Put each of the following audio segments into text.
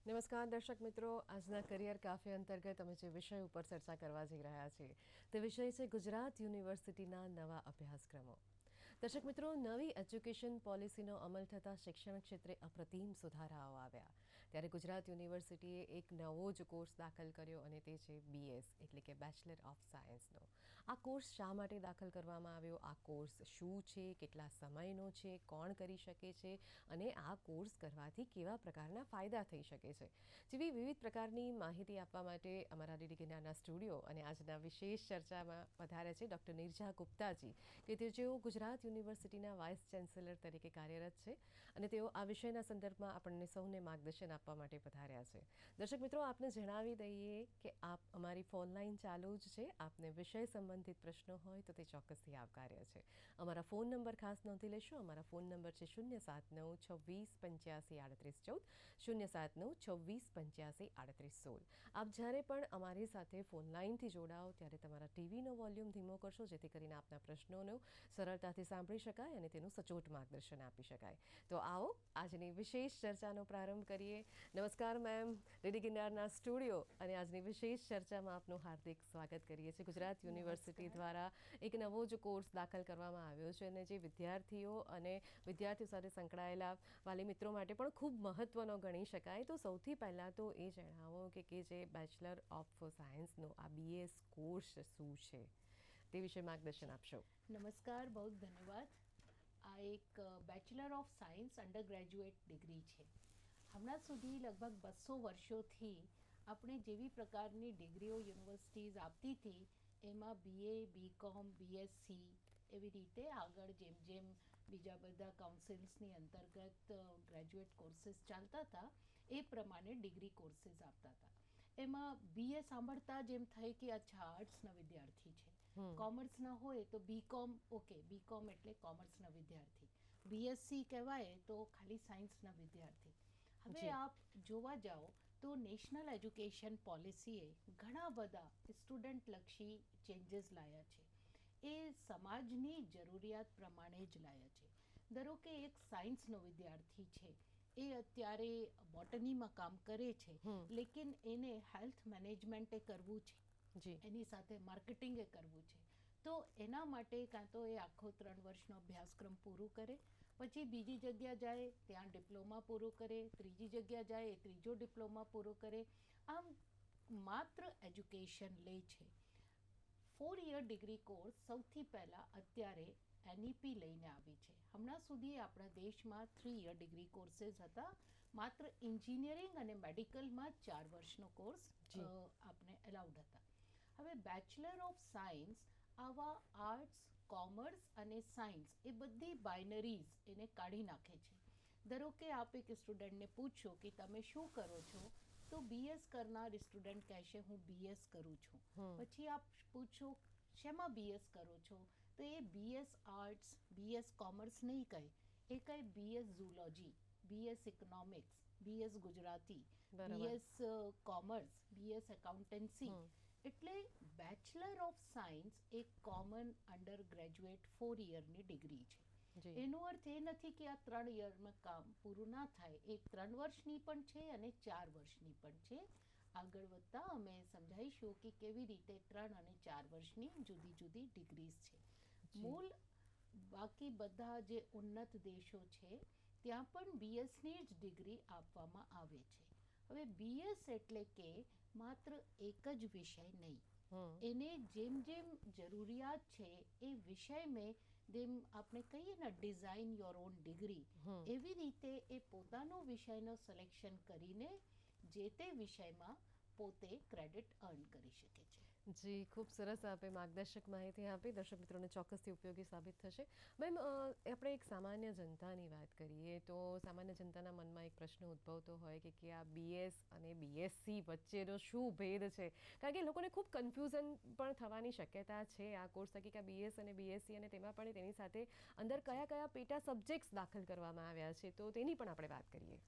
નમસ્કાર દર્શક મિત્રો, આજના કરિયર કાફે અંતર્ગત અમે જે વિષય ઉપર ચર્ચા કરવા જઈ રહ્યા છીએ તે વિષય છે ગુજરાત યુનિવર્સિટીના નવા અભ્યાસક્રમો. દર્શક મિત્રો, નવી એજ્યુકેશન પોલિસીનો અમલ થતાં શિક્ષણ ક્ષેત્રે અપ્રતિમ સુધારાઓ આવ્યા. ત્યારે ગુજરાત યુનિવર્સિટીએ એક નવો જ કોર્સ દાખલ કર્યો અને તે છે BS એટલે કે બેચલર ઓફ સાયન્સનો. આ કોર્સ શા માટે દાખલ કરવામાં આવ્યો, આ કોર્સ શું છે, કેટલા સમયનો છે, કોણ કરી શકે છે અને આ કોર્સ કરવાથી કેવા પ્રકારના ફાયદા થઈ શકે છે જેવી વિવિધ પ્રકારની માહિતી આપવા માટે અમારા ડીડી જ્ઞાનના સ્ટુડિયો અને આજના વિશેષ ચર્ચામાં પધારે છે ડૉક્ટર નિર્જા ગુપ્તાજી કે જેઓ ગુજરાત યુનિવર્સિટીના વાઇસ ચાન્સેલર તરીકે કાર્યરત છે અને તેઓ આ વિષયના સંદર્ભમાં આપણને સૌને માર્ગદર્શન આપવા માટે પધાર્યા છે. દર્શક મિત્રો, આપને જણાવી દઈએ કે આપ અમારી ફોન લાઈન ચાલુ જ છે. આપને વિષય સંબંધિત પ્રશ્નો હોય તો તે ચોક્કસથી આવકાર્ય છે. અમારા ફોન નંબર ખાસ નોંધી લેશો. અમારા ફોન નંબર છે 07926853814, 07926853816. આપ જ્યારે પણ અમારી સાથે ફોન લાઈનથી જોડાઓ ત્યારે તમારા ટીવીનો વોલ્યુમ ધીમો કરશો જેથી કરીને આપના પ્રશ્નોનો સરળતાથી સાંભળી શકાય અને તેનું સચોટ માર્ગદર્શન આપી શકાય. તો આવો આજની વિશેષ ચર્ચાનો પ્રારંભ કરીએ. નમસ્કાર મેમ, ડીડી ગિરનારના સ્ટુડિયો અને આજની વિશેષ ચર્ચામાં આપનું હાર્દિક સ્વાગત કરીએ છીએ. ગુજરાત યુનિવર્સિટી દ્વારા એક નવો જ કોર્સ દાખલ કરવામાં આવ્યો છે અને જે વિદ્યાર્થીઓ અને વિદ્યાર્થીઓ સાથે સંકળાયેલા વાલી મિત્રો માટે પણ ખૂબ મહત્ત્વનો ગણી શકાય. તો સૌથી પહેલાં તો એ જણાવો કે જે બેચલર ઓફ સાયન્સનો આ BS કોર્સ શું છે તે વિશે માર્ગદર્શન આપશો. નમસ્કાર, બહુ ધન્યવાદ. આ એક bachelor of science under graduate degree છે. હમણાં સુધી લગભગ 200 વર્ષોથી આપણે જેવી પ્રકારની ડિગ્રીઓ યુનિવર્સિટીઝ આપતી હતી એમાં BA, BCom, BSc એવી રીતે આગળ જેમ જેમ બીજા બધા કાઉન્સિલ્સની અંતર્ગત ગ્રેજ્યુએટ કોર્સીસ ચાલતા હતા એ પ્રમાણે ડિગ્રી કોર્સીસ આપતા હતા. એમાં BA સાંભળતા જ એમ થાય કે અચ્છા આર્ટ્સના વિદ્યાર્થી છે, કોમર્સના હોય તો BCom, ઓકે BCom એટલે કોમર્સના વિદ્યાર્થી, BSc કહેવાય તો ખાલી સાયન્સના વિદ્યાર્થી. હવે આપ જોવા જાઓ તો નેશનલ એજ્યુકેશન પોલિસીએ ઘણા બધા સ્ટુડન્ટલક્ષી ચેન્જીસ લાવ્યા છે. એ સમાજની જરૂરિયાત પ્રમાણે જ લાવ્યા છે. ધારો કે એક સાયન્સનો વિદ્યાર્થી છે, એ અત્યારે બોટનીમાં કામ કરે છે, લેકિન એને હેલ્થ મેનેજમેન્ટે કરવું છે, એની સાથે માર્કેટિંગે કરવું છે, તો એના માટે કાં તો એ આખો 3 વર્ષનો અભ્યાસક્રમ પૂરું કરે, પછી બીજી જગ્યા જાય ત્યાં ડિપ્લોમા પૂરું કરે, ત્રીજી જગ્યા જાય એ ત્રીજો ડિપ્લોમા પૂરો કરે, આમ માત્ર એજ્યુકેશન લે છે. 4 યર ડિગ્રી કોર્સ સૌથી પહેલાં અત્યારે NEP લઈને આવી છે. હમણાં સુધી આપણા દેશમાં 3 યર ડિગ્રી કોર્सेस હતા. માત્ર એન્જિનિયરિંગ અને મેડિકલમાં 4 વર્ષનો કોર્સ આપણે એલાઉડ હતા. હવે બેચલર ઓફ સાયન્સ આવા આર્ટ્સ, કોમર્સ અને સાયન્સ એ બધી બાઇનરીઝ એને કાઢી નાખે છે. ધારો કે આપ એક સ્ટુડન્ટને પૂછો કે તમે શું કરો છો, તો BS કરનાર સ્ટુડન્ટ કહેશે હું BS કરું છું. પછી આપ પૂછો શેમાં BS કરો છો, તો એ BS આર્ટ્સ, BS કોમર્સ નહીં કહે, એ કહે BS zoology, BS economics, BS Gujarati, BS commerce, BS accountancy. એટલે બેચલર ઓફ સાયન્સ એક કોમન અંડર ગ્રેજ્યુએટ 4 યરની ડિગ્રી છે. એનો અર્થ એ નથી કે આ 3 યરમાં કામ પૂરું ના થાય. એ 3 વર્ષની પણ છે અને 4 વર્ષની પણ છે. આગળ વધતા અમે સમજાવીશું કે કેવી રીતે 3 અને 4 વર્ષની જુદી જુદી ડિગ્રીઝ છે. મૂળ બાકી બધા જે ઉન્નત દેશો છે ત્યાં પણ BSની જ ડિગ્રી આપવામાં આવે છે. હવે BS એટલે કે માત્ર એક જ વિષય નહીં, એને જેમ જેમ જરૂરિયાત છે એ વિષય મેં જેમ આપણે કહીએ ને ડિઝાઇન યોર ઓન ડિગ્રી, એવી રીતે એ પોતાનો વિષયનો સિલેક્શન કરીને જે તે વિષયમાં પોતે ક્રેડિટ અર્ન કરી શકે છે. જી, ખૂબ સરસ આપે માર્ગદર્શક માહિતી આપી. દર્શક મિત્રોને ચોક્કસથી ઉપયોગી સાબિત થશે. મેમ, આપણે એક સામાન્ય જનતાની વાત કરીએ તો સામાન્ય જનતાના મનમાં એક પ્રશ્ન ઉદ્ભવતો હોય કે આ BS અને BSc વચ્ચેનો શું ભેદ છે, કારણ કે લોકોને ખૂબ કન્ફ્યુઝન પણ થવાની શક્યતા છે આ કોર્સ થકી કે BS અને BSc અને તેમાં પણ તેની સાથે અંદર કયા કયા પેટા સબ્જેક્ટ્સ દાખલ કરવામાં આવ્યા છે, તો તેની પણ આપણે વાત કરીએ.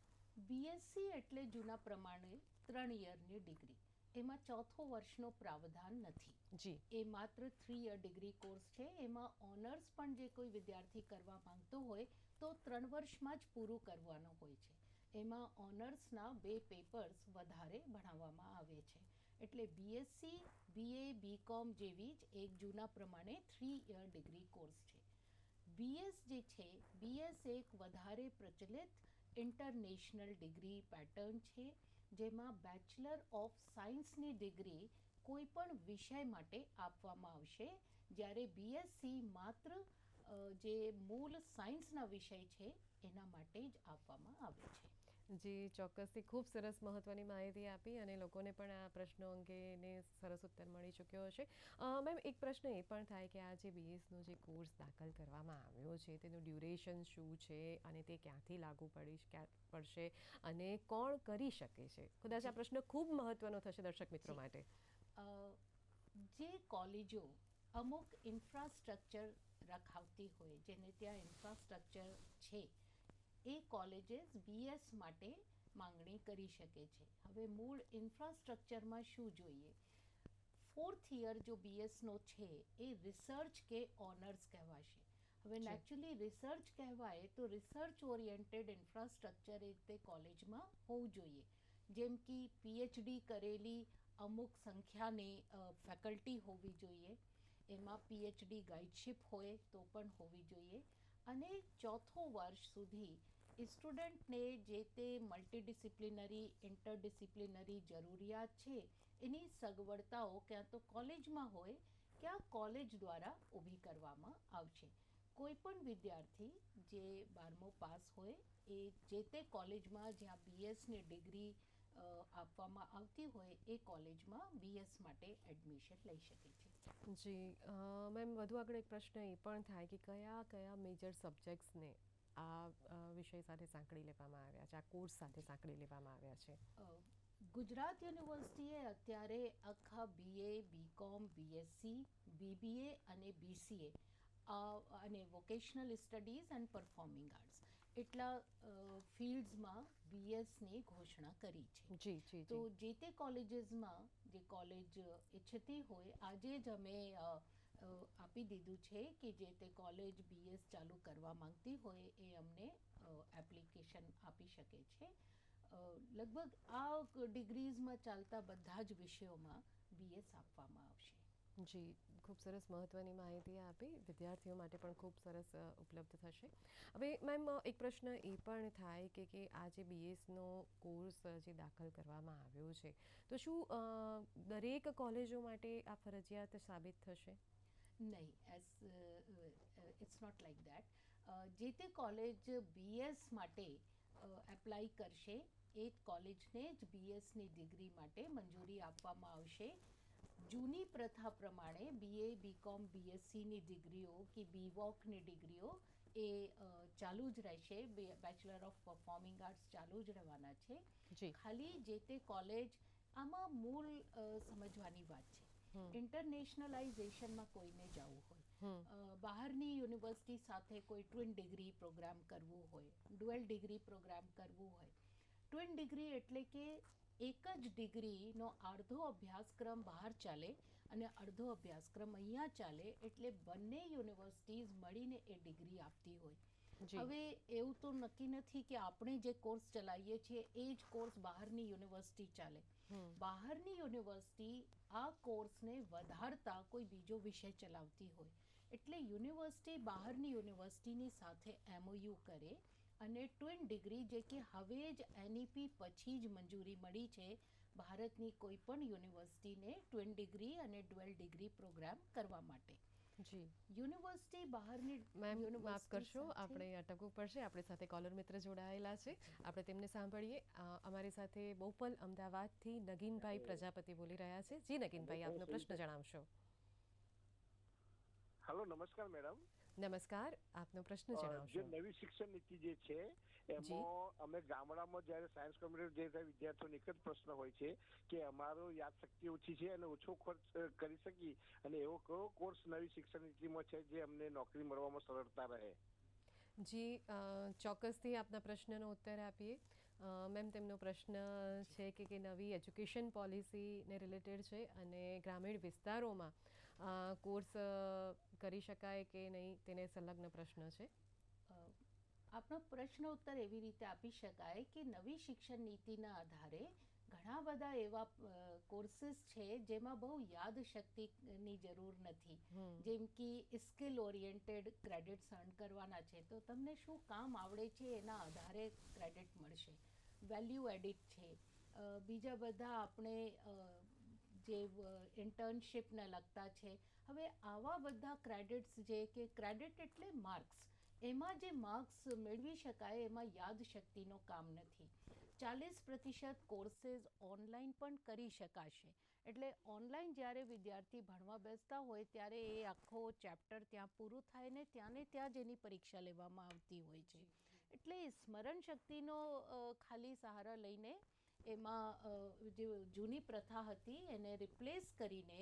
BSc એટલે જૂના પ્રમાણે 3 યરની ડિગ્રી, એમાં 4થો વર્ષનો પ્રાવધાન નથી. એ માત્ર 3 યર ડિગ્રી કોર્સ છે. એમાં ઓનર્સ પણ જે કોઈ વિદ્યાર્થી કરવા માંગતો હોય તો 3 વર્ષમાં જ પૂરું કરવાનો હોય છે. એમાં ઓનર્સના 2 પેપર્સ વધારે ભણાવવામાં આવે છે. એટલે બીએસસી, બીએ, બીકોમ જેવી જ એક જૂના પ્રમાણે 3 યર ડિગ્રી કોર્સ છે. બીએસ જે છે, બીએસ એક વધારે પ્રચલિત ઇન્ટરનેશનલ ડિગ્રી પેટર્ન છે, જેમાં બેચલર ઓફ સાયન્સની ડિગ્રી કોઈ પણ વિષય માટે આપવામાં આવશે, જ્યારે બીએસસી માત્ર જે મૂળ સાયન્સના વિષય છે એના માટે જ આપવામાં આવે છે. જી ચોક્કસથી ખૂબ સરસ મહત્ત્વની માહિતી આપી અને લોકોને પણ આ પ્રશ્નો અંગેને સરસ ઉત્તર મળી ચૂક્યો હશે. મેમ એક પ્રશ્ન એ પણ થાય કે આ જે બીએસનો જે કોર્સ દાખલ કરવામાં આવ્યો છે તેનું ડ્યુરેશન શું છે અને તે ક્યાંથી લાગુ પડશે અને કોણ કરી શકે છે? કદાચ આ પ્રશ્ન ખૂબ મહત્ત્વનો થશે દર્શક મિત્રો માટે. જે કોલેજો અમુક ઇન્ફ્રાસ્ટ્રક્ચર રખાવતી હોય, જેને ત્યાં ઇન્ફ્રાસ્ટ્રક્ચર છે, એ કોલેજીસ બીએસ માટે માંગણી કરી શકે છે. હવે મૂળ ઇન્ફ્રાસ્ટ્રક્ચરમાં શું જોઈએ? 4th યર જો બીએસનો છે એ રિસર્ચ કે ઓનર્સ કહેવાશે. હવે નેચરલી રિસર્ચ કહેવાય તો રિસર્ચ ઓરિએન્ટેડ ઇન્ફ્રાસ્ટ્રક્ચર એ તે કોલેજમાં હોવું જોઈએ. જેમ કે પીએચડી કરેલી અમુક સંખ્યાની ફેકલ્ટી હોવી જોઈએ, એમાં પીએચડી ગાઈડશિપ હોય તો પણ હોવી જોઈએ, અને 4થું વર્ષ સુધી સ્ટુડન્ટને જે તે મલ્ટીડિસિપ્લિનરી, ઇન્ટરડિસિપ્લિનરી જરૂરિયાત છે એની સગવડતાઓ ક્યાં તો કોલેજમાં હોય, ક્યાં કોલેજ દ્વારા ઊભી કરવામાં આવશે. કોઈ પણ વિદ્યાર્થી જે 12મું પાસ હોય એ જે તે કોલેજમાં જ્યાં બીએસની ડિગ્રી આપવામાં આવતી હોય એ કોલેજમાં બીએસ માટે એડમિશન લઈ શકે છે. જી મેમ વધુ આગળ એક પ્રશ્ન એ પણ થાય કે કયા કયા મેજર સબ્જેક્ટ્સને આ વિષય સાથે સાંકળી લેવામાં આવ્યા છે, આ કોર્સ સાથે સાંકળી લેવામાં આવ્યા છે? ગુજરાત યુનિવર્સિટીએ અત્યારે આખા બીએ, બીકોમ, બીએસસી, બીબીએ અને બીસીએ અને vocational studies and performing arts એટલા ફિલ્ડ્સમાં બીએસની ઘોષણા કરી છે. જી જી તો જે તે કોલેજીસમાં જે કોલેજ ઈચ્છતી હોય, આજે જ અમે આપી દીધું છે કે જે તે કોલેજ બીએસ ચાલુ કરવા માંગતી હોય એ અમને એપ્લિકેશન આપી શકે છે. લગભગ આ ડિગ્રીઝમાં ચાલતા બધા જ વિષયોમાં બીએસ આપવામાં આવશે. જી ખૂબ સરસ મહત્ત્વની માહિતી આપી, વિદ્યાર્થીઓ માટે પણ ખૂબ સરસ ઉપલબ્ધ થશે. હવે મેમ એક પ્રશ્ન એ પણ થાય કે આ જે બીએસનો કોર્સ જે દાખલ કરવામાં આવ્યો છે તો શું દરેક કોલેજો માટે આ ફરજિયાત સાબિત થશે? નહીં, ઇટ્સ નોટ લાઈક દેટ. જે તે કોલેજ બીએસ માટે એપ્લાય કરશે એ કોલેજને જ બીએસની ડિગ્રી માટે મંજૂરી આપવામાં આવશે. જૂની પ્રથા પ્રમાણે બીએ, બીકોમ, બીએસસીની ડિગ્રીઓ કે બીવોકની ડિગ્રીઓ એ ચાલુ જ રહેશે. બેચલર ઓફ પરફોર્મિંગ આર્ટ્સ ચાલુ જ રહેવાના છે. ખાલી જે તે કોલેજ આમાં મૂળ સમજવાની વાત છે. ઇન્ટરનેશનલાઇઝેશનમાં કોઈને જવું હોય, બહારની યુનિવર્સિટી સાથે કોઈ ટ્વિન ડિગ્રી પ્રોગ્રામ કરવું હોય, ડ્યુઅલ ડિગ્રી પ્રોગ્રામ કરવું હોય. ટ્વિન ડિગ્રી એટલે કે એક જ ડિગ્રીનો અડધો અભ્યાસક્રમ બહાર ચાલે અને અડધો અભ્યાસક્રમ અહીંયા ચાલે, એટલે બંને યુનિવર્સિટીઝ મળીને એ ડિગ્રી આપતી હોય. હવે એવું તો નક્કી નથી કે આપણે જે કોર્સ ચલાવીએ છીએ એ જ કોર્સ બહારની યુનિવર્સિટી ચાલે. બહારની યુનિવર્સિટી આ કોર્સને વધારતા કોઈ બીજો વિષય ચલાવતી હોય, એટલે યુનિવર્સિટી બહારની યુનિવર્સિટીની સાથે એમઓયુ કરે અને ટ્વિન ડિગ્રી, જે કે હવે જ એનઈપી પછી જ મંજૂરી મળી છે ભારતની કોઈ પણ યુનિવર્સિટીને ટ્વિન ડિગ્રી અને ડ્યુઅલ ડિગ્રી પ્રોગ્રામ કરવા માટે. જી યુનિવર્સિટી બહારની મેમ માફ કરશો, આપણે અટકવું પડશે. આપણી સાથે કોલર મિત્ર જોડાયેલા છે, આપણે તેમને સાંભળીએ. અમારી સાથે બોપલ અમદાવાદથી નગીનભાઈ પ્રજાપતિ બોલી રહ્યા છે. જી નગીનભાઈ, આપનો પ્રશ્ન જણાવશો. હેલો, નમસ્કાર મેડમ. નમસ્કાર, આપનો પ્રશ્ન જણાવશો. જે નવી શિક્ષણ નીતિ જે છે એમાં અમે ગામડામાં જ્યારે સાયન્સ કોમ્યુનિટી જે વિદ્યાર્થીઓનો એક જ પ્રશ્ન હોય છે કે અમારો યાદશક્તિ ઓછી છે અને ઓછો ખર્ચ કરી શકી, અને એવો કયો કોર્સ નવી શિક્ષણ નીતિમાં છે જે અમને નોકરી મળવામાં સરળતા રહે? જી ચોક્કસથી આપના પ્રશ્નનો ઉત્તર આપીએ. મેમ તેમનો પ્રશ્ન છે કે નવી એજ્યુકેશન પોલિસીને રિલેટેડ છે અને ગ્રામીણ વિસ્તારોમાં કોર્સ કરી શકાય કે નહીં તેને સંલગ્ન પ્રશ્ન છે. આપનો પ્રશ્ન ઉત્તર એવી રીતે આપી શકાય કે નવી શિક્ષણ નીતિના આધારે ઘણા બધા એવા કોર્સીસ છે જેમાં બહુ યાદશક્તિની જરૂર નથી. જેમ કે સ્કિલ ઓરિએન્ટેડ ક્રેડિટ્સ અર્ન કરવાના છે તો તમને શું કામ આવડે છે એના આધારે ક્રેડિટ મળશે. વેલ્યુ એડિટ છે. બીજા બધા આપણે જે ઇન્ટર્નશીપને લગતા છે. હવે આવા બધા ક્રેડિટ્સ જે કે ક્રેડિટ એટલે માર્ક્સ, એમાં જે માર્ક્સ મેળવી શકાય એમાં યાદશક્તિનો કામ નથી. 40% કોર્सेस ઓનલાઈન પણ કરી શકાશે. એટલે ઓનલાઈન જ્યારે વિદ્યાર્થી ભણવા બેસતા હોય ત્યારે એ આખો ચેપ્ટર ત્યાં પૂરું થાય ને ત્યાં જ એની પરીક્ષા લેવામાં આવતી હોય છે. એટલે સ્મરણ શક્તિનો ખાલી સહારા લઈને એમાં જે જૂની પ્રથા હતી એને રિપ્લેસ કરીને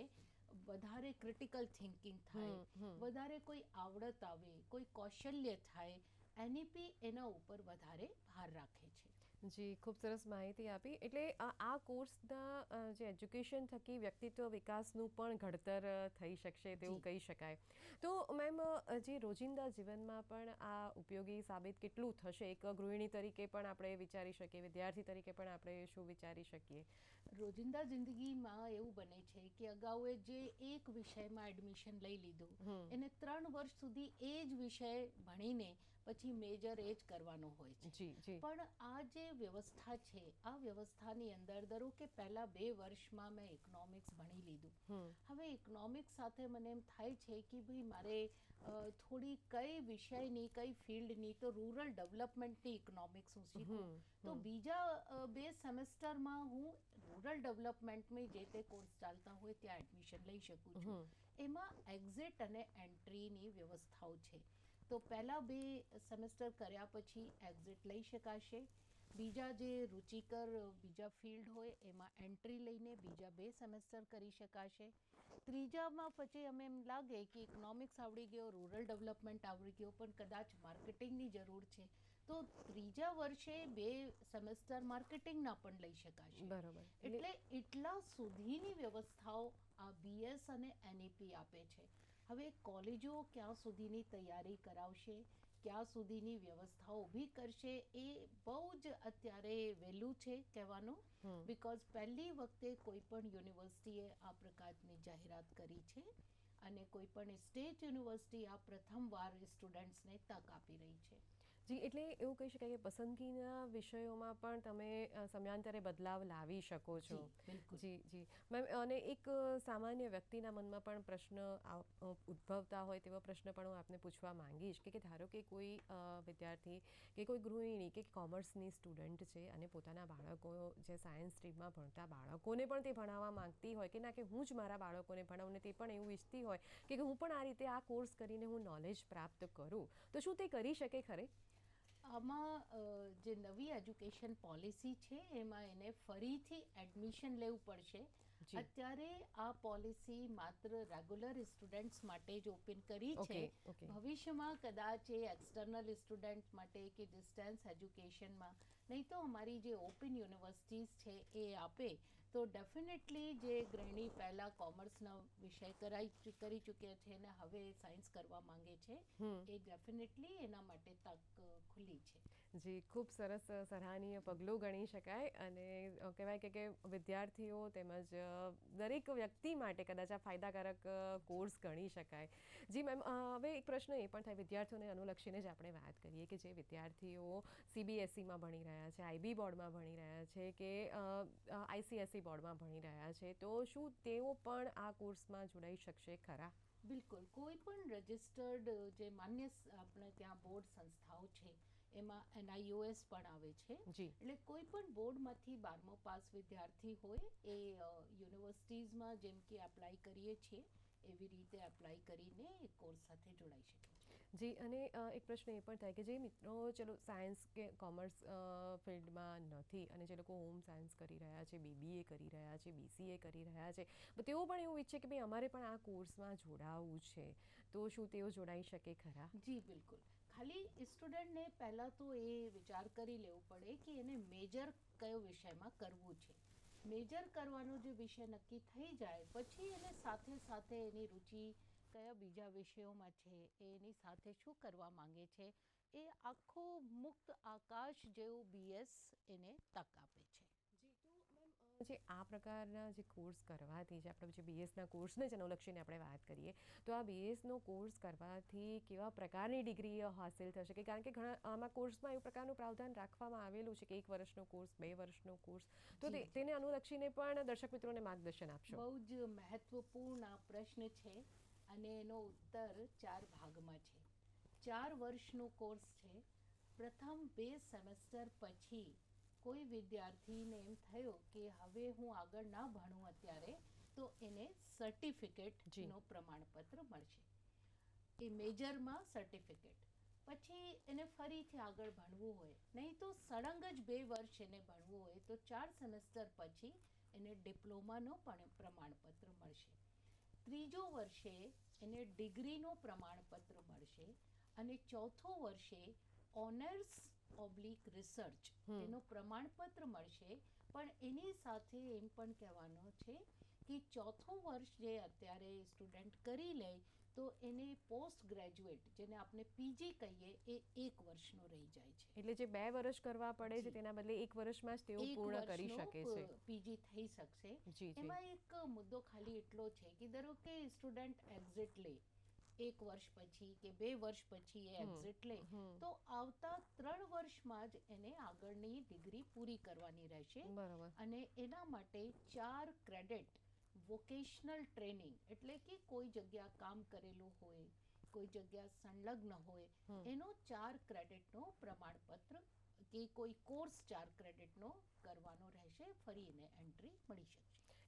વધારે ક્રિટિકલ થિંકિંગ થાય, વધારે કોઈ આવડત આવે, કોઈ કૌશલ્ય થાય, એનઈપી એના ઉપર વધારે ભાર રાખે છે. જી, ખૂબ સરસ માહિતી આપી. એટલે આ કોર્સના જે એજ્યુકેશન થકી વ્યક્તિત્વ વિકાસનું પણ ઘડતર થઈ શકશે તેવું કહી શકાય. તો મેમ, જે રોજિંદા જીવનમાં પણ આ ઉપયોગી સાબિત કેટલું થશે? એક ગૃહિણી તરીકે પણ આપણે વિચારી શકીએ, વિદ્યાર્થી તરીકે પણ આપણે શું વિચારી શકીએ? રોજિંદા જિંદગીમાં એવું બને છે કે અગાઉ જે એક વિષયમાં એડમિશન લઈ લીધું એને 3 વર્ષ સુધી એ જ વિષય ભણીને પછી મેજર એ જ કરવાનો હોય છે. પણ આ જે વ્યવસ્થા છે આ વ્યવસ્થાની અંદર ધારો કે પહેલા 2 વર્ષમાં મેં ઇકોનોમિક્સ ભણી લીધું. હવે ઇકોનોમિક્સ સાથે મને એમ થાય છે કે ભાઈ મારે થોડી કઈ વિષયની કઈ ફિલ્ડની તો રૂરલ ડેવલપમેન્ટની ઇકોનોમિક્સ હું શીખું તો બીજા 2 સેમેસ્ટરમાં હું રૂરલ ડેવલપમેન્ટમાં જે તે કોર્સ ચાલતા હોય ત્યાં એડમિશન લઈ શકું છું. એમાં એક્ઝિટ અને એન્ટ્રીની વ્યવસ્થાઓ છે. તો પહેલા 2 સેમેસ્ટર કર્યા પછી એક્ઝિટ લઈ શકાશે. બીજા જે રુચિકર બીજા ફિલ્ડ હોય એમાં એન્ટ્રી લઈને બીજા 2 સેમેસ્ટર કરી શકાશે. ત્રીજામાં પછી અમે એમ લાગે કે ઇકોનોમિક્સ આવડી ગયો, રૂરલ ડેવલપમેન્ટ આવડી ગયો, પણ કદાચ માર્કેટિંગની જરૂર છે તો ત્રીજા વર્ષે 2 સેમેસ્ટર માર્કેટિંગના પણ લઈ શકાશે. બરોબર. એટલે એટલા સુધીની વ્યવસ્થાઓ આ બીએસ અને એનઈપી આપે છે. હવે કોલેજો ક્યાં સુધીની તૈયારી કરાવશે, ક્યાં સુધીની વ્યવસ્થાઓ ઊભી કરશે એ બહુ જ અત્યારે વહેલું છે કહેવાનું. બિકોઝ પહેલી વખતે કોઈ પણ યુનિવર્સિટીએ આ પ્રકારની જાહેરાત કરી છે અને કોઈ પણ સ્ટેટ યુનિવર્સિટી આ પ્રથમવાર સ્ટુડન્ટ્સને તક આપી રહી છે. જી, એટલે એવું કહી શકાય કે પસંદગીના વિષયોમાં પણ તમે સમયાંતરે બદલાવ લાવી શકો છો. જી. મેમ, અને એક સામાન્ય વ્યક્તિના મનમાં પણ પ્રશ્ન ઉદ્ભવતા હોય તેવો પ્રશ્ન પણ હું આપને પૂછવા માંગીશ કે ધારો કે કોઈ વિદ્યાર્થી કે કોઈ ગૃહિણી કે કોમર્સની સ્ટુડન્ટ છે અને પોતાના બાળકો જે સાયન્સ સ્ટ્રીમમાં ભણતા બાળકોને પણ તે ભણાવવા માંગતી હોય કે ના, કે હું જ મારા બાળકોને ભણાવું ને તે પણ એવું ઈચ્છતી હોય કે હું પણ આ રીતે આ કોર્સ કરીને હું નોલેજ પ્રાપ્ત કરું, તો શું તે કરી શકે ખરે? આમાં જે નવી એજ્યુકેશન પોલિસી છે એમાં એને ફરીથી એડમિશન લેવું પડશે. અત્યારે આ પોલિસી માત્ર રેગ્યુલર સ્ટુડન્ટ્સ માટે જ ઓપન કરી છે. ભવિષ્યમાં કદાચ એ એક્સટર્નલ સ્ટુડન્ટ માટે કે ડિસ્ટન્સ એજ્યુકેશનમાં, નહીં તો અમારી જે ઓપન યુનિવર્સિટીઝ છે એ આપે તો ડેફિનેટલી જે ગૃહિણી પહેલાં કોમર્સના વિષય કરી ચૂક્યા છે અને હવે સાયન્સ કરવા માંગે છે એ ડેફિનેટલી એના માટે તક ખુલ્લી છે. જી, ખૂબ સરસ સરાહનીય પગલું ગણી શકાય અને કહેવાય કે વિદ્યાર્થીઓ તેમજ દરેક વ્યક્તિ માટે કદાચ આ ફાયદાકારક કોર્સ ગણી શકાય. જી મેમ, હવે એક પ્રશ્ન એ પણ થાય, વિદ્યાર્થીઓને અનુલક્ષીને જ આપણે વાત કરીએ કે જે વિદ્યાર્થીઓ CBSEમાં ભણી રહ્યા છે, IB બોર્ડમાં ભણી રહ્યા છે કે ICSE બોર્ડમાં ભણી રહ્યા છે, તો શું તેઓ પણ આ કોર્સમાં જોડાઈ શકશે ખરા? બિલકુલ. કોઈ પણ રજિસ્ટર્ડ જે માન્ય આપણે ત્યાં બોર્ડ સંસ્થાઓ છે એમાં NIOS પણ આવે છે. એટલે કોઈ પણ બોર્ડમાંથી 12મું પાસ વિદ્યાર્થી હોય એ યુનિવર્સિટીઝમાં જેમ કે એપ્લાય કરીએ છીએ એવી રીતે એપ્લાય કરીને એ કોર્સ સાથે જોડાઈ શકે છે. જી, અને એક પ્રશ્ન એ પણ થાય કે જે મિત્રો ચલો સાયન્સ કે કોમર્સ ફિલ્ડમાં નથી અને જે લોકો હોમ સાયન્સ કરી રહ્યા છે, BBA કરી રહ્યા છે, BCA કરી રહ્યા છે, તેઓ પણ એવું ઈચ્છે કે ભાઈ અમારે પણ આ કોર્સમાં જોડાવવું છે, તો શું તેઓ જોડાઈ શકે ખરા? જી બિલકુલ. ખાલી સ્ટુડન્ટને પહેલાં તો એ વિચાર કરી લેવું પડે કે એને મેજર કયો વિષયમાં કરવું છે. મેજર કરવાનો જે વિષય નક્કી થઈ જાય પછી એને સાથે સાથે એની રુચિ કયા બીજા વિષયોમાં છે, એની સાથે શું કરવા માંગે છે, એ આખો મુક્ત આકાશ જેવું બીએસ એને તક આપે છે. જે આ પ્રકારના જે કોર્સ કરવાથી જે આપણે જે બીએસના કોર્સને જ અનુલક્ષીને આપણે વાત કરીએ તો આ બીએસનો કોર્સ કરવાથી કેવા પ્રકારની ડિગ્રી હાંસિલ થશે કે કારણ કે ઘણા આમાં કોર્સમાં એવું પ્રકારનું પ્રાવધાન રાખવામાં આવેલું છે કે 1 વર્ષનો કોર્સ 2 વર્ષનો કોર્સ તો જી, જી. તેને અનુલક્ષીને પણ દર્શક મિત્રોને માર્ગદર્શન આપશો. બહુ જ મહત્વપૂર્ણ આ પ્રશ્ન છે અને એનો ઉત્તર 4 ભાગમાં છે. 4 વર્ષનો કોર્સ છે. પ્રથમ 2 સેમેસ્ટર પછી કોઈ વિદ્યાર્થીને એમ થયો કે હવે હું આગળ ના ભણું અત્યારે, તો એને સર્ટિફિકેટનો પ્રમાણપત્ર મળશે. એ મેજરમાં સર્ટિફિકેટ. પછી એને ફરીથી આગળ ભણવું હોય, નહીં તો સળંગ જ 2 વર્ષ એને ભણવું હોય તો 4 સેમેસ્ટર પછી એને ડિપ્લોમાનો પણ પ્રમાણપત્ર મળશે. ત્રીજો વર્ષે એને ડિગ્રીનો પ્રમાણપત્ર મળશે અને ચોથો વર્ષે ઓનર્સ ઓબ્લિક રિસર્ચ એનો પ્રમાણપત્ર મળશે. પણ એની સાથે એમ પણ કહેવાનું છે કે ચોથું વર્ષ જે અત્યારે સ્ટુડન્ટ કરી લે તો એને પોસ્ટ ગ્રેજ્યુએટ જેને આપણે પીજી કહીએ એ 1 વર્ષનો રહી જાય છે. એટલે જે 2 વર્ષ કરવા પડે છે તેના બદલે 1 વર્ષમાં જ તેઓ પૂર્ણ કરી શકે છે. પીજી થઈ શકશે. એમાં એક મુદ્દો ખાલી એટલો છે કે ધારો કે સ્ટુડન્ટ એક્ઝિટ લે 1 વર્ષ પછી કે 2 વર્ષ પછી એ એક્ઝિટ લે તો આવતા 3 વર્ષમાં જ એને આગળની ડિગ્રી પૂરી કરવાની રહેશે. બરાબર. અને એના માટે 4 ક્રેડિટ વોકેશનલ ટ્રેનિંગ એટલે કે કોઈ જગ્યા કામ કરેલું હોય, કોઈ જગ્યા સંલગ્ન હોય, એનો 4 ક્રેડિટનો પ્રમાણપત્ર કે કોઈ કોર્સ 4 ક્રેડિટનો કરવાનો રહેશે. ફરી એને એન્ટ્રી મળી શકશે.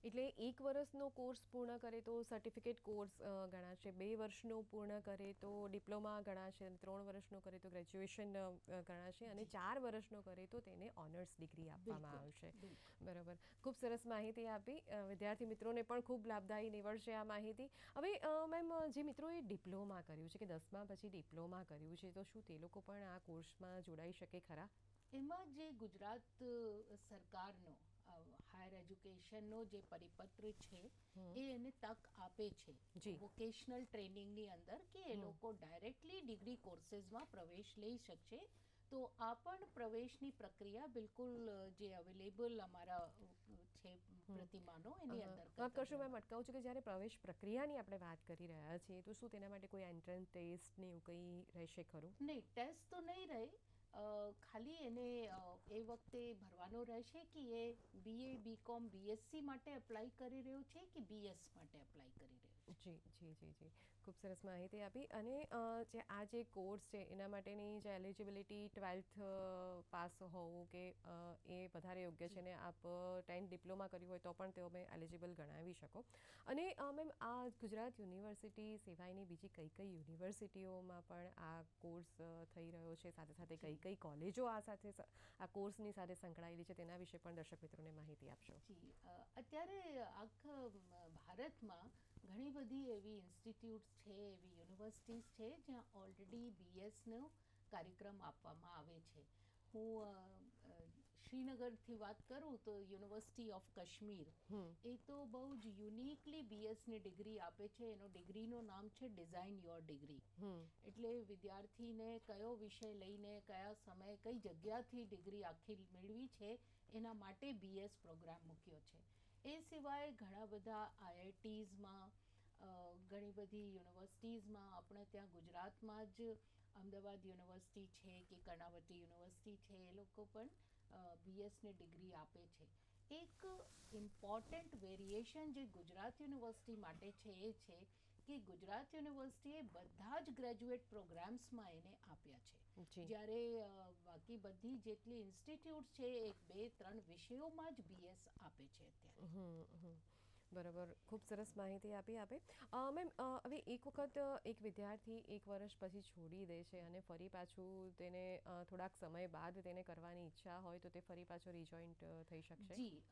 એટલે 1 વર્ષનો કોર્સ પૂર્ણ કરે તો સર્ટિફિકેટ કોર્સ ગણાશે, 2 વર્ષનો પૂર્ણ કરે તો ડિપ્લોમા ગણાશે, 3 વર્ષનો કરે તો ગ્રેજ્યુએશન ગણાશે અને 4 વર્ષનો કરે તો તેને ઓનર્સ ડિગ્રી આપવામાં આવશે. બરાબર. ખૂબ સરસ માહિતી આપી. વિદ્યાર્થી મિત્રોને પણ ખૂબ લાભદાયી નીવડશે આ માહિતી. હવે મેમ જે મિત્રોએ ડિપ્લોમા કર્યું છે કે 10મા પછી ડિપ્લોમા કર્યું છે તો શું તે લોકો પણ આ કોર્સમાં જોડાઈ શકે ખરા? એમાં જે ગુજરાત સરકારનો હાયર એજ્યુકેશનનો જે પરિપત્ર છે એ એને તક આપે છે વોકેશનલ ટ્રેનિંગની અંદર કે એ લોકો ડાયરેક્ટલી ડિગ્રી કોર્सेसમાં પ્રવેશ લઈ શકશે. તો આ પણ પ્રવેશની પ્રક્રિયા બિલકુલ જે અવેલેબલ અમારા છે પ્રતિમાનો એની અંદર માફ કરશો મેમ અટકાવું છું કે જ્યારે પ્રવેશ પ્રક્રિયાની આપણે વાત કરી રહ્યા છીએ તો શું તેના માટે કોઈ એન્ટ્રન્સ ટેસ્ટ ને એવું કંઈ રહેશે ખરું? નહીં, ટેસ્ટ તો નહીં રહે. ખાલી એને એ વખતે ભરવાનો રહેશે કે એ બીએ બીકોમ બીએસસી માટે એપ્લાય કરી રહ્યો છે કે બીએસ માટે એપ્લાય કરી રહ્યો છે. જી જી જી જી ખૂબ સરસ માહિતી આપી. અને જે આ જે કોર્સ છે એના માટેની જે એલિજિબિલિટી 12th પાસ હોવું કે એ વધારે યોગ્ય છે ને આપ 10th ડિપ્લોમા કર્યું હોય તો પણ તેઓ મેં એલિજિબલ ગણાવી શકો. અને મેમ આ ગુજરાત યુનિવર્સિટી સિવાયની બીજી કઈ કઈ યુનિવર્સિટીઓમાં પણ આ કોર્સ થઈ રહ્યો છે, સાથે સાથે કઈ કઈ કોલેજો આ સાથે આ કોર્સની સાથે સંકળાયેલી છે તેના વિશે પણ દર્શક મિત્રોને માહિતી આપશો. જી, અત્યારે આખા ભારતમાં ઘણી બધી એવી ઇન્સ્ટિટ્યૂટ્સ છે, એવી યુનિવર્સિટીઝ છે જ્યાં ઓલરેડી બીએસનો કાર્યક્રમ આપવામાં આવે છે. હું શ્રીનગરથી વાત કરું તો યુનિવર્સિટી ઓફ કાશ્મીર એ તો બહુ જ યુનિકલી બીએસની ડિગ્રી આપે છે. એનો ડિગ્રીનું નામ છે ડિઝાઇન યોર ડિગ્રી. એટલે વિદ્યાર્થીને કયો વિષય લઈને કયા સમયે કઈ જગ્યાથી ડિગ્રી આખી મેળવી છે એના માટે બીએસ પ્રોગ્રામ મૂક્યો છે. એ સિવાય ઘણા બધા આઈઆઈટીઝમાં ઘણી બધી યુનિવર્સિટીઝમાં આપણે ત્યાં ગુજરાતમાં જ અમદાવાદ યુનિવર્સિટી છે કે કર્ણાવતી યુનિવર્સિટી છે એ લોકો પણ બીએસની ડિગ્રી આપે છે. એક ઇમ્પોર્ટન્ટ વેરિએશન જે ગુજરાત યુનિવર્સિટી માટે છે એ છે કે ગુજરાત યુનિવર્સિટીએ બધા જ ગ્રેજ્યુએટ પ્રોગ્રામ્સમાં એને આપ્યા છે. જ્યારે બાકી બધી જેટલી ઇન્સ્ટિટ્યૂટ છે 1, 2, 3 વિષયોમાં જ બીએસ આપે છે અત્યારે. બરાબર. ખૂબ સરસ માહિતી આપી આપે. મેમ હવે એક વખત એક વિદ્યાર્થી 1 વર્ષ પછી છોડી દે છે અને ફરી પાછું તેને થોડાક સમય બાદ તેને કરવાની ઈચ્છા હોય તો તે ફરી પાછો રિજોઈન્ટ થઈ શકશે? જી,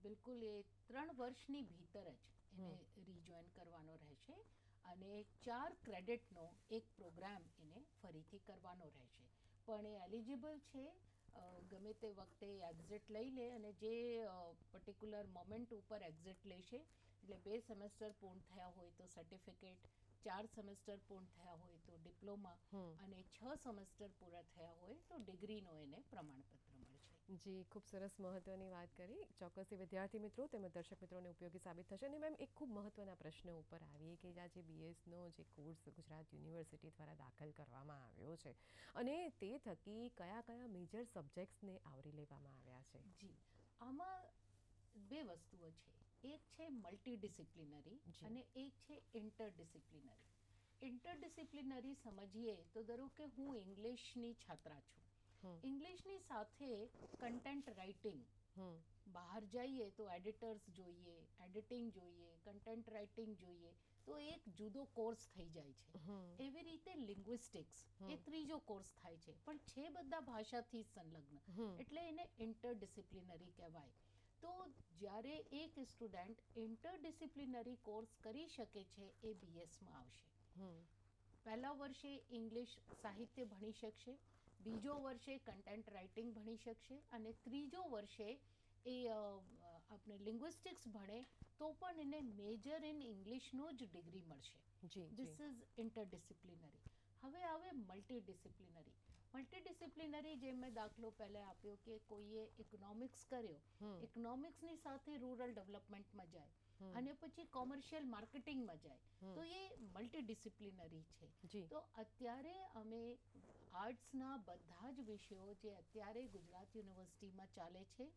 બિલકુલ. એ 3 વર્ષની ભીતર જ એને રિજોઈન કરવાનો રહેશે અને 4 ક્રેડિટનો એક પ્રોગ્રામ એને ફરીથી કરવાનો રહેશે. પણ એ એલિજિબલ છે ગમે તે વખતે એક્ઝિટ લઈ લે અને જે પર્ટિક્યુલર મોમેન્ટ ઉપર એક્ઝિટ લેશે એટલે 2 સેમેસ્ટર પૂર્ણ થયા હોય તો સર્ટિફિકેટ, 4 સેમેસ્ટર પૂર્ણ થયા હોય તો ડિપ્લોમા અને 6 સેમેસ્ટર પૂરા થયા હોય તો ડિગ્રીનો એને પ્રમાણપત્ર મળશે. જી, ખૂબ સરસ મહત્વની વાત કરી. ચોક્કસથી વિદ્યાર્થી મિત્રો તેમજ દર્શક મિત્રોને ઉપયોગી સાબિત થશે. અને મેમ, એક ખૂબ મહત્વના પ્રશ્ન ઉપર આવીએ કે આ જે બીએસનો જે કોર્સ ગુજરાત યુનિવર્સિટી દ્વારા દાખલ કરવામાં આવ્યો છે અને તે થકી કયા કયા મેજર સબ્જેક્ટ્સને આવરી લેવામાં આવ્યા છે? જી, આમાં 2 વસ્તુઓ છે. એક છે મલ્ટીડિસિપ્લિનરી જી. અને એક છે ઇન્ટરડિસિપ્લિનરી. ઇન્ટરડિસિપ્લિનરી સમજીએ તો ધારો કે હું ઇંગ્લિશની છાત્રા છું. ઇંગ્લિશની સાથે કન્ટેન્ટ રાઇટિંગ, બહાર જઈએ તો એડિટર્સ જોઈએ, એડિટિંગ જોઈએ, કન્ટેન્ટ રાઇટિંગ જોઈએ, તો એક જુદો કોર્સ થઈ જાય છે. એવી રીતે લિંગ્વિસ્ટિક્સ એ ત્રીજો કોર્સ થાય છે, પણ છે બધા ભાષાથી સંલગ્ન, એટલે એને ઇન્ટરડિસિપ્લિનરી કહેવાય. તો જ્યારે એક સ્ટુડન્ટ ઇન્ટરડિસિપ્લિનરી કોર્સ કરી શકે છે એ બીએસમાં આવશે. પહેલા વર્ષે ઇંગ્લિશ સાહિત્ય ભણી શકશે, બીજો વર્ષે કન્ટેન્ટ રાઇટિંગ ભણી શકશે અને ત્રીજો વર્ષે એ આપણે લિંગ્વિસ્ટિક્સ ભણે તો પણ એને મેજર ઇન ઇંગ્લિશનો જ ડિગ્રી મળશે. This is interdisciplinary. હવે આવે મલ્ટીડિસિપ્લિનરી. મલ્ટીડિસિપ્લિનરી, જેમ મેં દાખલો પહેલાં આપ્યો કે કોઈએ ઇકોનોમિક્સ કર્યો, ઇકોનોમિક્સની સાથે રૂરલ ડેવલપમેન્ટમાં જાય અને પછી કોમર્શિયલ માર્કેટિંગમાં જાય, તો એ મલ્ટીડિસિપ્લિનરી છે. તો અત્યારે અમે આર્ટ્સના બધા જ વિષયો જે અત્યારે ગુજરાત યુનિવર્સિટીમાં ચાલે છે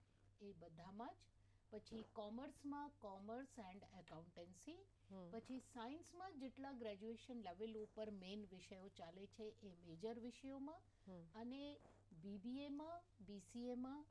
એ બધામાં જ, પછી કોમર્સમાં કોમર્સ એન્ડ એકાઉન્ટન્સી, પછી સાયન્સમાં જેટલા ગ્રેજ્યુએશન લેવલ ઉપર મેઇન વિષયો ચાલે છે એ મેજર વિષયોમાં, અને બીબીએમાં, બીસીએમાં,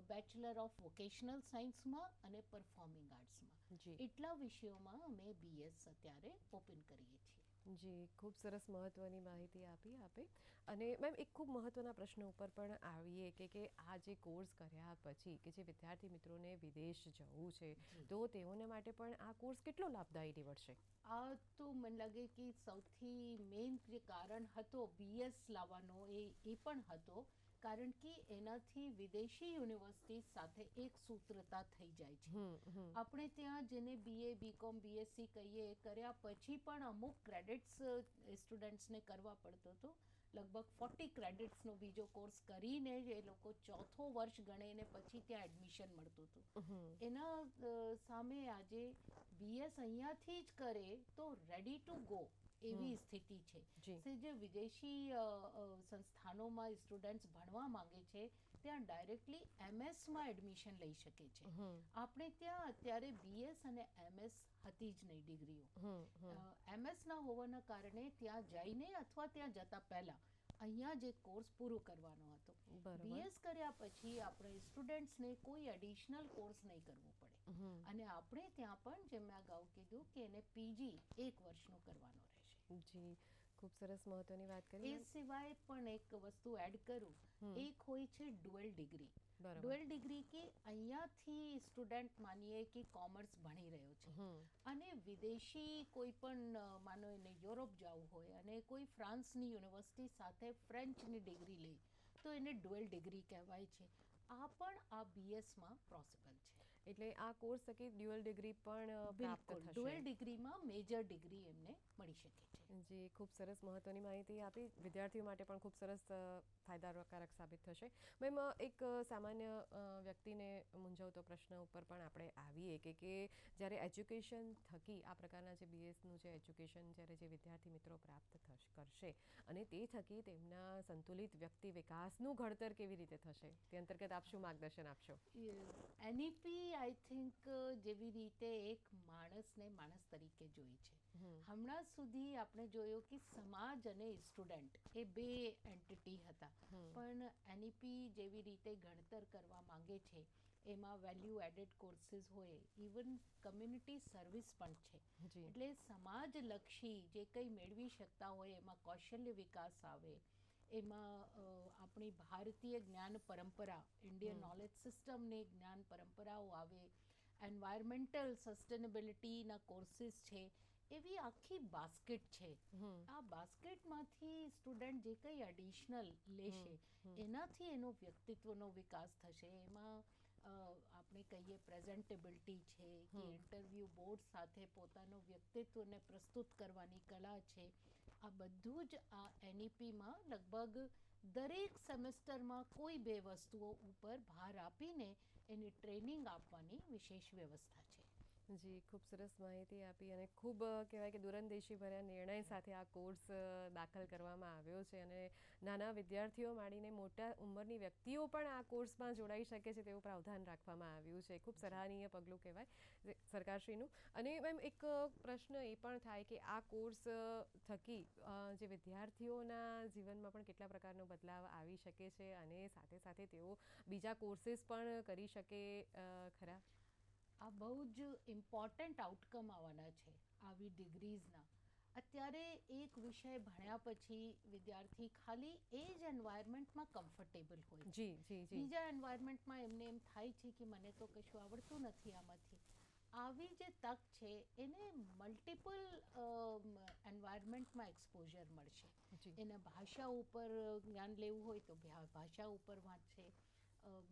બેચલર ઓફ વોકેશનલ સાયન્સમાં અને પરફોર્મિંગ આર્ટ્સમાં, એટલા વિષયોમાં અમે બીએસ અત્યારે ઓપન કરીએ છીએ. જી, ખૂબ સરસ મહત્વની માહિતી આપી આપે. અને મેમ, એક ખૂબ મહત્વના પ્રશ્ન ઉપર પણ આવીએ કે આ જે કોર્સ કર્યા પછી કે જે વિદ્યાર્થી મિત્રોને વિદેશ જવું છે તો તેઓને માટે પણ આ કોર્સ કેટલો લાભદાયી નીવડશે? આ તો મને લાગે કે સૌથી મેઇન જે કારણ હતો બીએસ લાવવાનો એ પણ હતો, કારણ કે એનાથી વિદેશી યુનિવર્સિટી સાથે એક સૂત્રતા થઈ જાય છે. આપણે ત્યાં જેને બીએ, બીકોમ, બીએસસી કહીએ, કર્યા પછી પણ અમુક ક્રેડિટ્સ સ્ટુડન્ટ્સને કરવા પડતો હતો. લગભગ 40 ક્રેડિટ્સનો બીજો કોર્સ કરીને એ લોકો ચોથો વર્ષ ગણે ને પછી ત્યાં એડમિશન મળતું હતું. એના સામે આજે બીએસ અહીંયાથી જ કરે તો રેડી ટુ ગો એવી સ્થિતિ છે. જે વિદેશી સંસ્થાનોમાં સ્ટુડન્ટ્સ ભણવા માંગે છે ત્યાં ડાયરેક્ટલી એમએસમાં એડમિશન લઈ શકે છે. આપણે ત્યાં અત્યારે બીએસ અને એમએસ હતી જ નહીં ડિગ્રીઓ. એમએસના હોવાના કારણે ત્યાં જઈને અથવા ત્યાં જતા પહેલા અહીંયા જે કોર્સ પૂરો કરવાનો હતો. બીએસ કર્યા પછી આપણે સ્ટુડન્ટ્સને કોઈ એડિશનલ કોર્સ નહીં કરવો પડે, અને આપણે ત્યાં પણ જેમ મેં અગાઉ કીધું કે એને પીજી 1 વર્ષનો કરવાનો રહેશે. જી, ખૂબ સરસ મહત્વની વાત કરી. એ સિવાય પણ એક વસ્તુ એડ કરું, એક હોય છે ડ્યુઅલ ડિગ્રી. ડ્યુઅલ ડિગ્રી કે અહીંયાથી સ્ટુડન્ટ માનીએ કે કોમર્સ ભણી રહ્યો છે અને વિદેશી કોઈ પણ માનો એને યુરોપ જવું હોય અને કોઈ ફ્રાન્સની યુનિવર્સિટી સાથે ફ્રેન્ચની ડિગ્રી લે તો એને ડ્યુઅલ ડિગ્રી કહેવાય છે. આ પણ આ બીએસમાં પોસિબલ છે. એટલે આ કોર્સ થકી ડ્યુઅલ ડિગ્રી પણ પ્રાપ્ત થશે. ડ્યુઅલ ડિગ્રીમાં મેજર ડિગ્રી એમને મળી શકે છે. જી, ખૂબ સરસ મહત્વની માહિતી આપી. વિદ્યાર્થીઓ માટે પણ ખૂબ સરસ ફાયદાકારક સાબિત થશે. મેમ, એક સામાન્ય વ્યક્તિને મૂંઝવતો પ્રશ્ન ઉપર પણ આપણે આવીએ કે જ્યારે એજ્યુકેશન થકી આ પ્રકારના જે બીએસનું જે એજ્યુકેશન જ્યારે જે વિદ્યાર્થી મિત્રો પ્રાપ્ત કરશે અને તે થકી તેમના સંતુલિત વ્યક્તિ વિકાસનું ઘડતર કેવી રીતે થશે તે અંતર્ગત આપ શું માર્ગદર્શન આપશો? એનઈપી આઈ થિંક જેવી રીતે એક માણસને માણસ તરીકે જોઈ છે. હમણાં સુધી આપણે જોયું કે સમાજ અને સ્ટુડન્ટ એ 2 એન્ટિટી હતા, પણ એનઈપી જેવી રીતે ઘડતર કરવા માંગે છે એમાં વેલ્યુ એડેડ કોર્સીસ હોય, ઇવન કમ્યુનિટી સર્વિસ પણ છે. એટલે સમાજલક્ષી જે કંઈ મેળવી શકતા હોય એમાં કૌશલ્ય વિકાસ આવે, એમાં આપણી ભારતીય જ્ઞાન પરંપરા, ઇન્ડિયન નોલેજ સિસ્ટમની જ્ઞાન પરંપરાઓ આવે, એન્વાયરમેન્ટલ સસ્ટેનેબિલિટીના કોર્સીસ છે, એવી આખી બાસ્કેટ છે. આ બાસ્કેટમાંથી સ્ટુડન્ટ જે કંઈ એડિશનલ લેશે એનાથી એનો વ્યક્તિત્વનો વિકાસ થશે. એમાં આપણે કહીએ પ્રેઝન્ટેબિલિટી છે કે ઇન્ટરવ્યૂ બોર્ડ સાથે પોતાનો વ્યક્તિત્વને પ્રસ્તુત કરવાની કલા છે, આ બધું જ આ NEPમાં લગભગ દરેક સેમેસ્ટરમાં કોઈ બે વસ્તુઓ ઉપર ભાર આપીને એની ટ્રેનિંગ આપવાની વિશેષ વ્યવસ્થા છે. જી, ખૂબ સરસ માહિતી આપી અને ખૂબ કહેવાય કે દૂરંદેશી ભર્યા નિર્ણય સાથે આ કોર્સ દાખલ કરવામાં આવ્યો છે અને નાના વિદ્યાર્થીઓ માંડીને મોટા ઉંમરની વ્યક્તિઓ પણ આ કોર્સમાં જોડાઈ શકે છે તેવું પ્રાવધાન રાખવામાં આવ્યું છે. ખૂબ સરાહનીય પગલું કહેવાય સરકારશ્રીનું. અને મેમ એક પ્રશ્ન એ પણ થાય કે આ કોર્સ થકી જે વિદ્યાર્થીઓના જીવનમાં પણ કેટલા પ્રકારનો બદલાવ આવી શકે છે અને સાથે સાથે તેઓ બીજા કોર્સીસ પણ કરી શકે ખરા? આ બહુ જ ઇમ્પોર્ટન્ટ આઉટકમ આવવાના છે આવી ડિગ્રીઝના. અત્યારે એક વિષય ભણ્યા પછી વિદ્યાર્થી ખાલી એ જ એન્વાયરમેન્ટમાં કમ્ફર્ટેબલ હોય છે. જી જી જી. બીજા એન્વાયરમેન્ટમાં એમને એમ થાય છે કે મને તો કશું આવડતું નથી આમાંથી. આવી જે તક છે એને મલ્ટિપલ એન્વાયરમેન્ટમાં એક્સપોઝર મળશે. જી. એને ભાષા ઉપર જ્ઞાન લેવું હોય તો ભાષા ઉપર વાંચશે,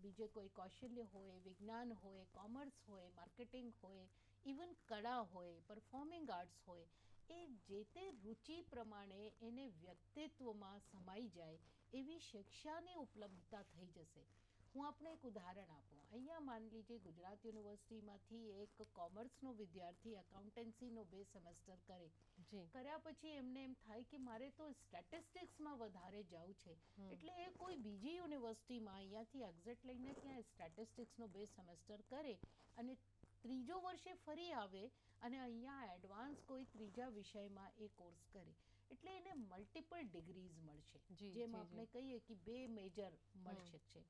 બીજે કોઈ કૌશલ્ય હોય, વિજ્ઞાન હોય, કોમર્સ હોય, માર્કેટિંગ હોય, ઇવન કળા હોય, પરફોર્મિંગ આર્ટ્સ હોય, એ જે તે રુચિ પ્રમાણે એને વ્યક્તિત્વમાં સમાઈ જાય એવી શિક્ષાની ઉપલબ્ધતા થઈ જશે. હું આપણે એક ઉદાહરણ આપું. અહીંયા માની લીજીએ ગુજરાત યુનિવર્સિટીમાંથી એક કોમર્સનો વિદ્યાર્થી એકાઉન્ટન્સીનો 2 સેમેસ્ટર કરે. જી. કર્યા પછી એમને એમ થાય કે મારે તો સ્ટેટિસ્ટિક્સમાં વધારે જવું છે. એટલે એ કોઈ બીજી યુનિવર્સિટીમાં અહીંયાથી એક્ઝિટ લઈને ત્યાં સ્ટેટિસ્ટિક્સનો 2 સેમેસ્ટર કરે અને ત્રીજો વર્ષે ફરી આવે અને અહીંયા એડવાન્સ કોઈ ત્રીજા વિષયમાં એ કોર્સ કરે. એટલે એને મલ્ટિપલ ડિગ્રીઝ મળશે. જેમ આપણે કહીએ કે 2 મેજર મળશે છે.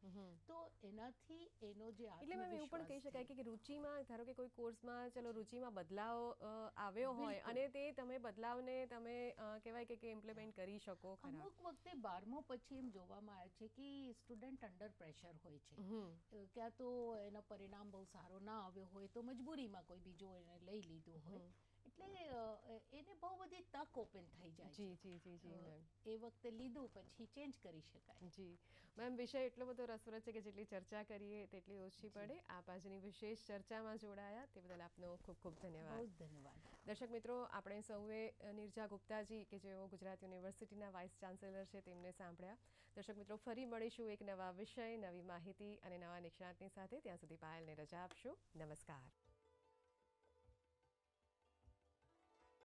તો એનાથી એનો જે એટલે મેમ એવું પણ કહી શકાય કે રુચિમાં ધારો કે કોઈ કોર્સમાં ચલો રુચિમાં બદલાવ આવ્યો હોય અને તે તમે બદલાવને તમે કહેવાય કે ઇમ્પ્લિમેન્ટ કરી શકો ખરા. અમુક વખતે 12મો પછી એમ જોવામાં આવે છે કે સ્ટુડન્ટ અંડર પ્રેશર હોય છે. ક્યાં તો એનો પરિણામ બહુ સારો ના આવ્યો હોય તો મજબૂરીમાં કોઈ બીજો એને લઈ લીધું હોય. એટલે એને બહુ બધી તક ઓપન થઈ જાય. જી જી જી જી મેમ. એ વખતે લીધું પછી ચેન્જ કરી શકાય. જી મેમ, વિષય એટલો બધો રસપ્રદ છે કે જેટલી ચર્ચા કરીએ તેટલી ઓછી પડે. આપ આજની વિશેષ ચર્ચામાં જોડાયા તે બદલ આપનો ખૂબ ખૂબ ધન્યવાદ. બહુ જ ધન્યવાદ. દર્શક મિત્રો, આપણે સૌએ નિર્જા ગુપ્તાજી કે જેઓ ગુજરાત યુનિવર્સિટીના વાઇસ ચાન્સેલર છે તેમને સાંભળ્યા. દર્શક મિત્રો, ફરી મળીશું એક નવા વિષય, નવી માહિતી અને નવા નિષ્ણાતની સાથે. ત્યાં સુધી પાયલને રજા આપશો. નમસ્કાર.